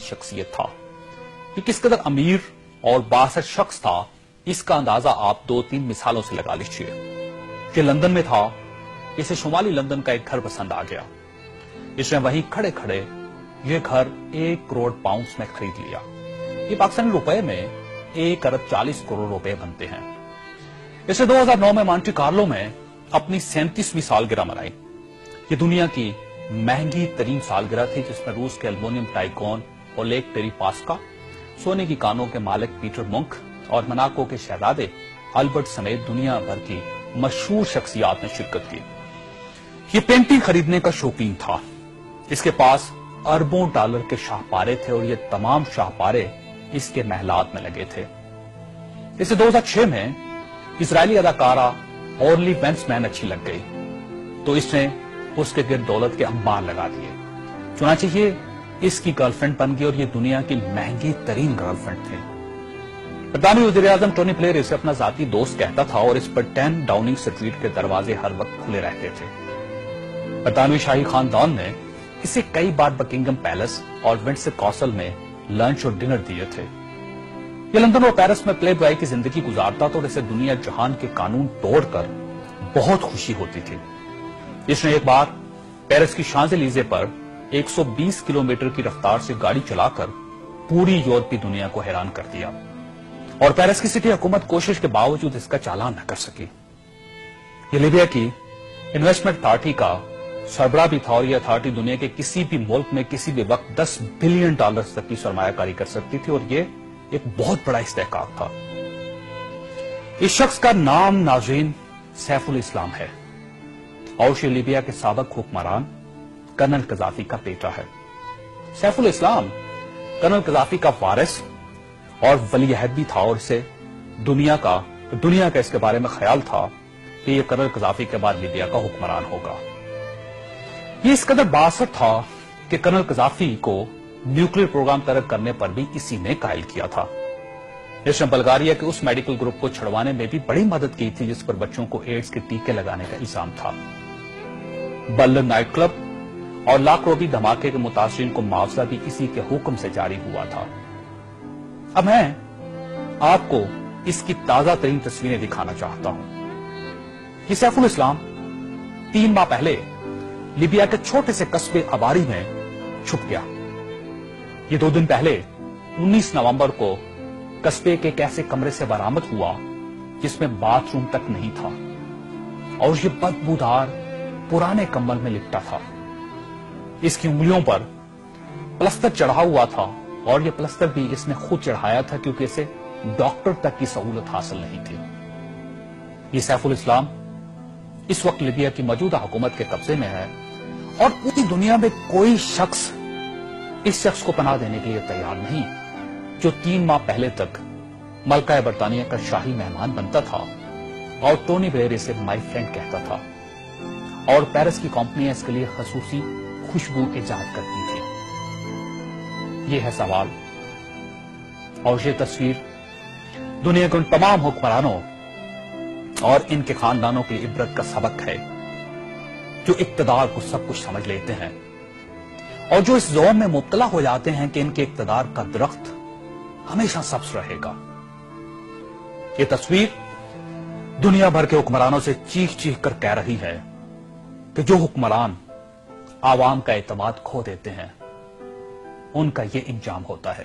شخصیت تھا. یہ کس قدر امیر اور بااثر شخص تھا اس کا اندازہ آپ 2-3 مثالوں سے لگا لیجیے. کہ لندن میں تھا, اسے شمالی لندن کا ایک گھر پسند آ گیا. اس نے وہیں کھڑے کھڑے یہ گھر 1 کروڑ پاؤنڈز میں خرید لیا. یہ پاکستانی روپے میں 1 ارب 40 کروڑ روپے بنتے ہیں. اس نے 2009 میں مونٹی کارلو میں اپنی 37ویں سالگرہ منائی. یہ دنیا کی مہنگی ترین سالگرہ تھی, جس میں روس کے المونیم ٹائکون اولیگ ڈیریپاسکا, سونے کی کانوں کے مالک پیٹر منک اور مناکو کے شہزادے البرٹ سمیت دنیا بھر کی مشہور شخصیات نے شرکت کی. یہ پینٹنگ خریدنے کا شوقین تھا. اس کے پاس اربوں ڈالر کے شاہپارے تھے اور یہ تمام شاہپارے اس کے محلات میں لگے تھے. اسے 2006 میں اسرائیلی اداکارہ اورلی وینسمین اچھی لگ گئی تو اس نے اس کے گرد دولت کے انبار لگا دیے. چنانچہ یہ اس کی گرل فرینڈ بن گئی اور یہ دنیا کی مہنگی ترین گرل فرینڈ تھی. برطانوی وزیر اعظم ٹونی بلیئر اسے اپنا ذاتی دوست کہتا تھا اور اس پر 10 ڈاؤننگ اسٹریٹ کے دروازے ہر وقت کھلے رہتے تھے. برطانوی شاہی خاندان نے اسے کئی بار بکنگم پیلس اور ونڈسر کاسل میں لنچ اور ڈنر دیے تھے. یہ لندن اور پیرس میں پلے بوائے کی زندگی گزارتا تھا اور اسے دنیا جہان کے قانون توڑ کر بہت خوشی ہوتی تھی. اس نے ایک بار پیرس کی شانزلیزے پر 120 کلومیٹر کی رفتار سے گاڑی چلا کر پوری یورپی دنیا کو حیران کر دیا اور پیرس کی سٹی حکومت کوشش کے باوجود اس کا چالان نہ کر سکی. یہ لیبیا کی انویسٹمنٹ اتھارٹی کا سربراہ بھی تھا اور یہ اتھارٹی دنیا کے کسی بھی ملک میں کسی بھی وقت $10 بلین تک کی سرمایہ کاری کر سکتی تھی اور یہ ایک بہت بڑا استحقاق تھا. اس شخص کا نام ناظرین سیف الاسلام ہے اور یہ لیبیا کے سابق حکمران کرنل قذافی کا بیٹا ہے. سیف الاسلام کرنل قذافی کا وارث اور ولی عہد بھی تھا اور اسے دنیا کا اس کے بارے میں خیال تھا کہ یہ کرنل قذافی کے بعد لیبیا کا حکمران ہوگا. یہ اس قدر بااثر تھا کہ کرنل قذافی کو نیوکلیر پروگرام ترک کرنے پر بھی اسی نے قائل کیا تھا. اس نے بلغاریہ کے اس میڈیکل گروپ کو چھڑوانے میں بھی بڑی مدد کی تھی جس پر بچوں کو ایڈز کے ٹیکے لگانے کا الزام تھا. برلن نائٹ کلب اور لاکھ روبی دھماکے کے متاثرین کو معاوضہ بھی اسی کے حکم سے جاری ہوا تھا. اب میں آپ کو اس کی تازہ ترین تصویریں دکھانا چاہتا ہوں. یہ سیف الاسلام 3 ماہ پہلے لیبیا کے چھوٹے سے قصبے اباری میں چھپ گیا. یہ 2 دن پہلے 19 نومبر کو قصبے کے ایک ایسے کمرے سے برآمد ہوا جس میں باتھ روم تک نہیں تھا اور یہ بدبودار پرانے کمبل میں لپٹا تھا. اس کی انگلیوں پر پلستر چڑھا ہوا تھا اور یہ پلستر بھی اس نے خود چڑھایا تھا کیونکہ اسے ڈاکٹر تک کی سہولت حاصل نہیں تھی. یہ سیف الاسلام اس وقت لیبیا کی موجودہ حکومت کے قبضے میں ہے اور پوری دنیا میں کوئی شخص اس شخص کو پناہ دینے کے لیے تیار نہیں جو 3 ماہ پہلے تک ملکہ برطانیہ کا شاہی مہمان بنتا تھا اور ٹونی بلیئر اسے مائی فرینڈ کہتا تھا اور پیرس کی کمپنیاں اس کے لیے خصوصی خوشبو ایجاد کرتی تھی. یہ ہے سوال اور یہ تصویر دنیا کے ان تمام حکمرانوں اور ان کے خاندانوں کی عبرت کا سبق ہے جو اقتدار کو سب کچھ سمجھ لیتے ہیں اور جو اس زوم میں مبتلا ہو جاتے ہیں کہ ان کے اقتدار کا درخت ہمیشہ سبز رہے گا. یہ تصویر دنیا بھر کے حکمرانوں سے چیخ چیخ کر کہہ رہی ہے کہ جو حکمران عوام کا اعتماد کھو دیتے ہیں ان کا یہ انجام ہوتا ہے.